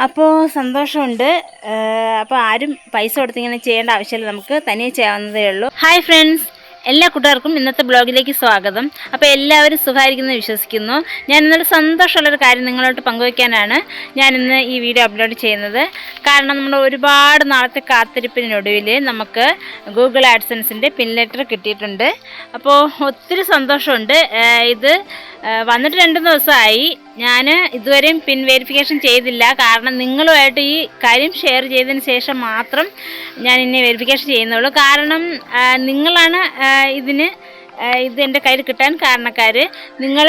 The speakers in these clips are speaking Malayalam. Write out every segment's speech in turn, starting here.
അപ്പോൾ സന്തോഷമുണ്ട്. അപ്പോൾ ആരും പൈസ കൊടുത്തിങ്ങനെ ചെയ്യേണ്ട ആവശ്യമില്ല, നമുക്ക് തനിയെ ചെയ്യാവുന്നതേ ഉള്ളൂ. ഹായ് ഫ്രണ്ട്സ്, എല്ലാ കൂട്ടുകാർക്കും ഇന്നത്തെ ബ്ലോഗിലേക്ക് സ്വാഗതം. അപ്പോൾ എല്ലാവരും സുഖമായിരിക്കുന്നു വിശ്വസിക്കുന്നു. ഞാൻ ഇന്നൊരു സന്തോഷമുള്ളൊരു കാര്യം നിങ്ങളോട്ട് പങ്കുവയ്ക്കാനാണ് ഞാനിന്ന് ഈ വീഡിയോ അപ്ലോഡ് ചെയ്യുന്നത്. കാരണം നമ്മുടെ ഒരുപാട് നാളത്തെ കാത്തിരിപ്പിനൊടുവിൽ നമുക്ക് ഗൂഗിൾ ആഡ്സൻസിൻ്റെ പിൻ ലെറ്റർ കിട്ടിയിട്ടുണ്ട്. അപ്പോൾ ഒത്തിരി സന്തോഷമുണ്ട്. ഇത് വന്നിട്ട് 2 ദിവസമായി. ഞാൻ ഇതുവരെയും പിൻ വെരിഫിക്കേഷൻ ചെയ്തില്ല. കാരണം നിങ്ങളുമായിട്ട് ഈ കാര്യം ഷെയർ ചെയ്തതിന് ശേഷം മാത്രം ഞാൻ ഇനി വെരിഫിക്കേഷൻ ചെയ്യുന്നുള്ളൂ. കാരണം നിങ്ങളാണ് ഇത് എൻ്റെ കയ്യിൽ കിട്ടാൻ കാരണക്കാർ. നിങ്ങൾ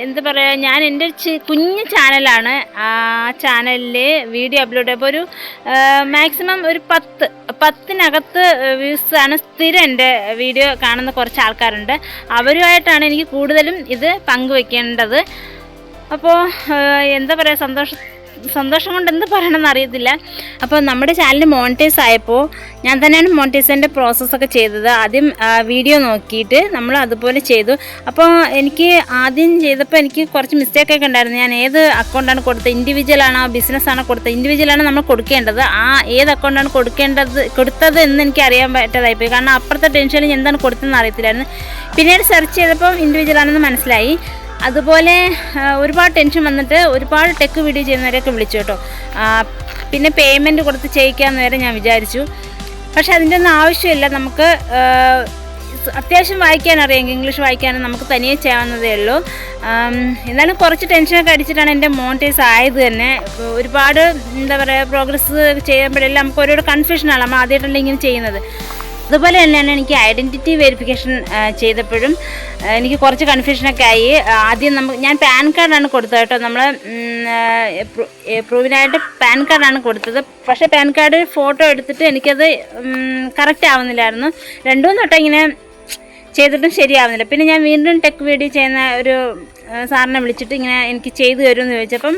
എന്താ പറയുക, ഞാൻ എൻ്റെ കുഞ്ഞു ചാനലാണ്. ആ ചാനലിൽ വീഡിയോ അപ്ലോഡ് ചെയ്യുമ്പോൾ ഒരു മാക്സിമം ഒരു 10-നകത്ത് വ്യൂസാണ് സ്ഥിരം എൻ്റെ വീഡിയോ കാണുന്ന കുറച്ച് ആൾക്കാരുണ്ട്. അവരുമായിട്ടാണ് എനിക്ക് കൂടുതലും ഇത് പങ്കുവെക്കേണ്ടത്. അപ്പോൾ എന്താ പറയുക, സന്തോഷം കൊണ്ട് എന്ത് പറയണമെന്ന് അറിയത്തില്ല. അപ്പോൾ നമ്മുടെ ചാനൽ മോണിറ്റൈസ് ആയപ്പോൾ ഞാൻ തന്നെയാണ് മോണിറ്റൈസിൻ്റെ പ്രോസസ്സൊക്കെ ചെയ്തത്. ആദ്യം വീഡിയോ നോക്കിയിട്ട് നമ്മൾ അതുപോലെ ചെയ്തു. അപ്പോൾ എനിക്ക് ആദ്യം ചെയ്തപ്പോൾ എനിക്ക് കുറച്ച് മിസ്റ്റേക്കൊക്കെ ഉണ്ടായിരുന്നു. ഞാൻ ഏത് അക്കൗണ്ടാണ് കൊടുത്തത്, ഇൻഡിവിജ്വലാണോ ബിസിനസ്സാണോ കൊടുത്തത്? ഇൻഡിവിജ്വലാണ് നമ്മൾ കൊടുക്കേണ്ടത്. ഏത് അക്കൗണ്ടാണ് കൊടുത്തത് എന്ന് എനിക്ക് അറിയാൻ പറ്റാതായിപ്പോയി. കാരണം അപ്പുറത്തെ ടെൻഷനിൽ എന്താണ് കൊടുത്തതെന്ന് അറിയത്തില്ലായിരുന്നു. പിന്നീട് സെർച്ച് ചെയ്തപ്പോൾ ഇൻഡിവിജ്വലാണെന്ന് മനസ്സിലായി. അതുപോലെ ഒരുപാട് ടെൻഷൻ വന്നിട്ട് ഒരുപാട് ടെക്ക് വീഡിയോ ചെയ്യുന്നവരെയൊക്കെ വിളിച്ചു കേട്ടോ. പിന്നെ പേയ്മെൻറ്റ് കൊടുത്ത് ചെയ്യിക്കാമെന്ന് വരെ ഞാൻ വിചാരിച്ചു. പക്ഷെ അതിൻ്റെ ഒന്നും ആവശ്യമില്ല. നമുക്ക് അത്യാവശ്യം വായിക്കാൻ അറിയാമെങ്കിൽ, ഇംഗ്ലീഷ് വായിക്കാനും നമുക്ക് തനിയെ ചെയ്യാവുന്നതേ ഉള്ളൂ. എന്നാലും കുറച്ച് ടെൻഷനൊക്കെ അടിച്ചിട്ടാണ് എൻ്റെ മോണിറ്റൈസ് ആയത് തന്നെ. ഒരുപാട് എന്താ പറയുക, പ്രോഗ്രസ് ചെയ്യുമ്പോഴെല്ലാം നമുക്ക് ഓരോ കൺഫ്യൂഷനാണ്. നമ്മൾ ആദ്യമായിട്ടല്ല ഇങ്ങനെ ചെയ്യുന്നത്. അതുപോലെ തന്നെയാണ് എനിക്ക് ഐഡൻറ്റിറ്റി വെരിഫിക്കേഷൻ ചെയ്തപ്പോഴും എനിക്ക് കുറച്ച് കൺഫ്യൂഷനൊക്കെ ആയി. ആദ്യം ഞാൻ പാൻ കാർഡാണ് കൊടുത്തത് കേട്ടോ. നമ്മൾ പ്രൂവിനായിട്ട് പാൻ കാർഡാണ് കൊടുത്തത്. പക്ഷേ പാൻ കാർഡ് ഫോട്ടോ എടുത്തിട്ട് എനിക്കത് കറക്റ്റ് ആവുന്നില്ലായിരുന്നു. 2-3 വട്ടം ഇങ്ങനെ ചെയ്തിട്ടും ശരിയാവുന്നില്ല. പിന്നെ ഞാൻ വീണ്ടും ടെക് വീഡിയോ ചെയ്യുന്ന ഒരു സാറിനെ വിളിച്ചിട്ട് ഇങ്ങനെ എനിക്ക് ചെയ്തു തരുമെന്ന് ചോദിച്ചപ്പം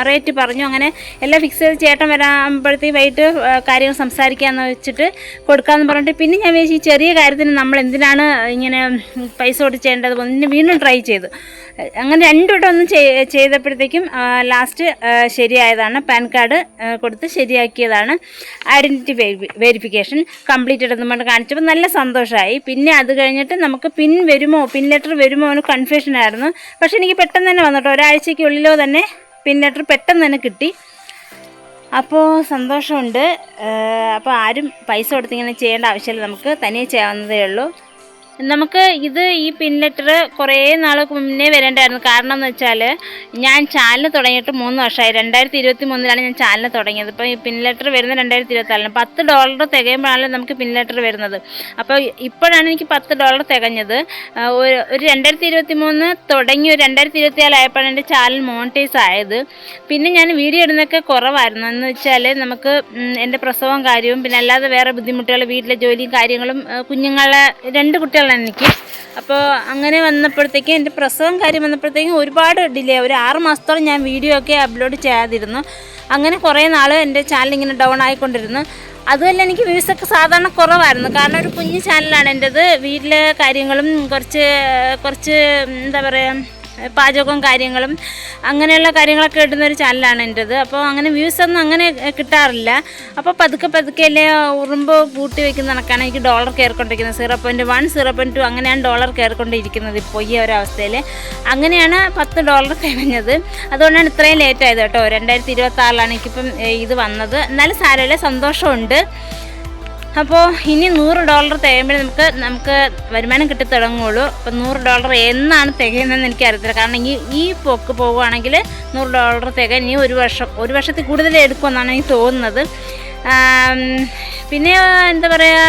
റേറ്റ് പറഞ്ഞു. അങ്ങനെ എല്ലാം ഫിക്സ് ചെയ്ത് ചേട്ടൻ വരാകുമ്പോഴത്തേക്ക് വൈകിട്ട് കാര്യങ്ങൾ സംസാരിക്കാമെന്ന് വെച്ചിട്ട് കൊടുക്കാമെന്ന് പറഞ്ഞിട്ട് പിന്നെ ഞാൻ വിചാരിച്ചു ഈ ചെറിയ കാര്യത്തിന് നമ്മൾ എന്തിനാണ് ഇങ്ങനെ പൈസ കൊടുത്ത് ചെയ്യേണ്ടത്. പിന്നെ വീണ്ടും ട്രൈ ചെയ്തു. അങ്ങനെ 2 വട്ടം ഒന്നും ചെയ്തപ്പോഴത്തേക്കും ലാസ്റ്റ് ശരിയായതാണ്. പാൻ കാർഡ് കൊടുത്ത് ശരിയാക്കിയതാണ്. ഐഡൻറ്റിറ്റി വെരിഫിക്കേഷൻ കംപ്ലീറ്റഡ് എന്ന് പറഞ്ഞ് കാണിച്ചപ്പോൾ നല്ല സന്തോഷമായി. പിന്നെ അത് കഴിഞ്ഞിട്ട് നമുക്ക് പിൻ ലെറ്റർ വരുമോ എന്ന് കൺഫ്യൂഷനായിരുന്നു. പക്ഷെ എനിക്ക് പെട്ടെന്ന് തന്നെ വന്നിട്ടോ, ഒരാഴ്ചയ്ക്കുള്ളിലോ തന്നെ പിൻ ലെറ്റർ പെട്ടെന്ന് തന്നെ കിട്ടി. അപ്പോൾ സന്തോഷമുണ്ട്. അപ്പോൾ ആരും പൈസ കൊടുത്തിങ്ങനെ ചെയ്യേണ്ട ആവശ്യമില്ല, നമുക്ക് തനിയെ ചെയ്യാവുന്നതേ ഉള്ളൂ. നമുക്ക് ഈ പിൻ ലെറ്റർ കുറേ നാൾക്ക് മുന്നേ വരേണ്ടായിരുന്നു. കാരണം എന്ന് വെച്ചാൽ ഞാൻ ചാനൽ തുടങ്ങിയിട്ട് 3 വർഷമായി. 2023 ഞാൻ ചാനൽ തുടങ്ങിയത്. ഇപ്പോൾ ഈ പിൻ ലെറ്റർ വരുന്നത് 2024. $10 തികയുമ്പോഴാണല്ലോ നമുക്ക് പിൻ ലെറ്റർ വരുന്നത്. അപ്പോൾ ഇപ്പോഴാണ് എനിക്ക് $10 തികഞ്ഞത്. ഒരു 2023 തുടങ്ങി ഒരു 2024 ആയപ്പോഴാണ് എൻ്റെ ചാനൽ മോണിറ്റൈസ് ആയത്. പിന്നെ ഞാൻ വീഡിയോ ഇടുന്നതൊക്കെ കുറവായിരുന്നു. എന്ന് വെച്ചാൽ നമുക്ക് എൻ്റെ പ്രസവവും കാര്യവും പിന്നെ അല്ലാതെ വേറെ ബുദ്ധിമുട്ടുകൾ, വീട്ടിലെ ജോലിയും കാര്യങ്ങളും, കുഞ്ഞുങ്ങളെ 2 കുട്ടികളാണ് എനിക്ക്. അപ്പോൾ അങ്ങനെ വന്നപ്പോഴത്തേക്കും എൻ്റെ പ്രസവം കാര്യം വന്നപ്പോഴത്തേക്കും ഒരുപാട് ഡിലേ, ഒരു 6 മാസത്തോളം ഞാൻ വീഡിയോ ഒക്കെ അപ്ലോഡ് ചെയ്യാതിരുന്നു. അങ്ങനെ കുറേ നാൾ എൻ്റെ ചാനൽ ഇങ്ങനെ ഡൗൺ ആയിക്കൊണ്ടിരുന്നു. അതുമല്ല എനിക്ക് വ്യൂസൊക്കെ സാധാരണ കുറവായിരുന്നു. കാരണം ഒരു കുഞ്ഞു ചാനലാണ് എൻ്റേത്. വീട്ടിലെ കാര്യങ്ങളും കുറച്ച് എന്താ പറയുക, പാചകവും കാര്യങ്ങളും അങ്ങനെയുള്ള കാര്യങ്ങളൊക്കെ ഇടുന്നൊരു ചാനലാണ് എൻ്റേത്. അപ്പോൾ അങ്ങനെ വ്യൂസൊന്നും അങ്ങനെ കിട്ടാറില്ല. അപ്പോൾ പതുക്കെ അല്ലേ ഉറുമ്പ് കൂട്ടി വയ്ക്കുന്ന കണക്കാണ് എനിക്ക് ഡോളർ കയറിക്കൊണ്ടിരിക്കുന്നത്. 0.1 0.2 അങ്ങനെയാണ് ഡോളർ കയറിക്കൊണ്ടിരിക്കുന്നത് ഇപ്പോൾ ഈ ഒരു അവസ്ഥയിൽ. അങ്ങനെയാണ് $10 തികഞ്ഞത്. അതുകൊണ്ടാണ് ഇത്രയും ലേറ്റ് ആയത് കേട്ടോ. 2026 എനിക്കിപ്പം ഇത് വന്നത്. എന്നാലും സാരമില്ല, സന്തോഷമുണ്ട്. അപ്പോൾ ഇനി $100 തികയുമ്പോഴേ നമുക്ക് വരുമാനം കിട്ടി തുടങ്ങുള്ളൂ. അപ്പോൾ $100 എന്നാണ് തികയുന്നതെന്ന് എനിക്കറിയത്തില്ല. കാരണം ഈ പോക്ക് പോവുകയാണെങ്കിൽ $100 തികയാൻ ഇനി ഒരു വർഷത്തിൽ കൂടുതൽ എടുക്കുമെന്നാണ് എനിക്ക് തോന്നുന്നത്. പിന്നെ എന്താ പറയുക,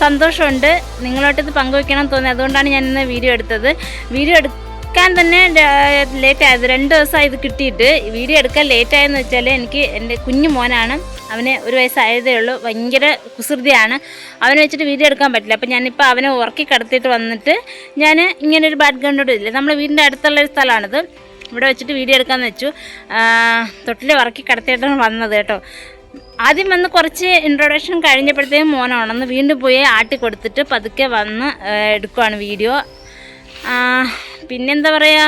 സന്തോഷമുണ്ട്. നിങ്ങളോട്ടിത് പങ്കുവയ്ക്കണം തോന്നി. അതുകൊണ്ടാണ് ഞാൻ ഇന്ന് വീഡിയോ എടുത്തത്. വീഡിയോ എടുക്കാൻ തന്നെ ലേറ്റ് ആയത്. 2 ദിവസമായി ഇത് കിട്ടിയിട്ട്. വീഡിയോ എടുക്കാൻ ലേറ്റായെന്ന് വെച്ചാൽ എനിക്ക് എൻ്റെ കുഞ്ഞു മോനാണ്. അവന് 1 വയസ്സായതേ ഉള്ളൂ. ഭയങ്കര കുസൃതിയാണ്. അവനെ വെച്ചിട്ട് വീഡിയോ എടുക്കാൻ പറ്റില്ല. അപ്പോൾ ഞാനിപ്പോൾ അവനെ ഉറക്കി കിടത്തിയിട്ട് വന്നിട്ട് ഞാൻ ഇങ്ങനൊരു ബാക്ക്ഗ്രൗണ്ടോട് ഇല്ല, നമ്മുടെ വീടിൻ്റെ അടുത്തുള്ളൊരു സ്ഥലമാണിത്, ഇവിടെ വെച്ചിട്ട് വീഡിയോ എടുക്കാമെന്ന് വെച്ചു. തൊട്ടിൽ ഉറക്കി കിടത്തിയിട്ടാണ് വന്നത് കേട്ടോ. ആദ്യം വന്ന് കുറച്ച് ഇൻട്രൊഡക്ഷൻ കഴിഞ്ഞപ്പോഴത്തേക്കും മോൻ ഉണർന്ന് വീണ്ടും പോയി ആട്ടി കൊടുത്തിട്ട് പതുക്കെ വന്ന് എടുക്കുവാണ് വീഡിയോ. പിന്നെന്താ പറയുക,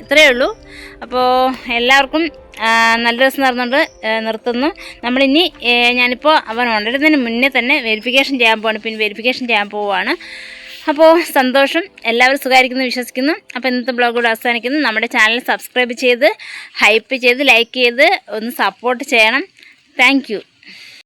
ഇത്രയേ ഉള്ളൂ. അപ്പോൾ എല്ലാവർക്കും നല്ല ദിവസം നടന്നുകൊണ്ട് നിർത്തുന്നു. നമ്മളിനി ഞാനിപ്പോൾ അവൻ ഉണരുന്നതിന് മുന്നേ തന്നെ വെരിഫിക്കേഷൻ ചെയ്യാൻ പോവാണ്. പിന്നെ വെരിഫിക്കേഷൻ ചെയ്യാൻ പോവുകയാണ്. അപ്പോൾ സന്തോഷം, എല്ലാവരും സുഖമായിരിക്കുന്നു വിശ്വസിക്കുന്നു. അപ്പോൾ ഇന്നത്തെ ബ്ലോഗ് കൂടെ അവസാനിക്കുന്നു. നമ്മുടെ ചാനൽ സബ്സ്ക്രൈബ് ചെയ്ത് ഹൈപ്പ് ചെയ്ത് ലൈക്ക് ചെയ്ത് ഒന്ന് സപ്പോർട്ട് ചെയ്യണം. Thank you.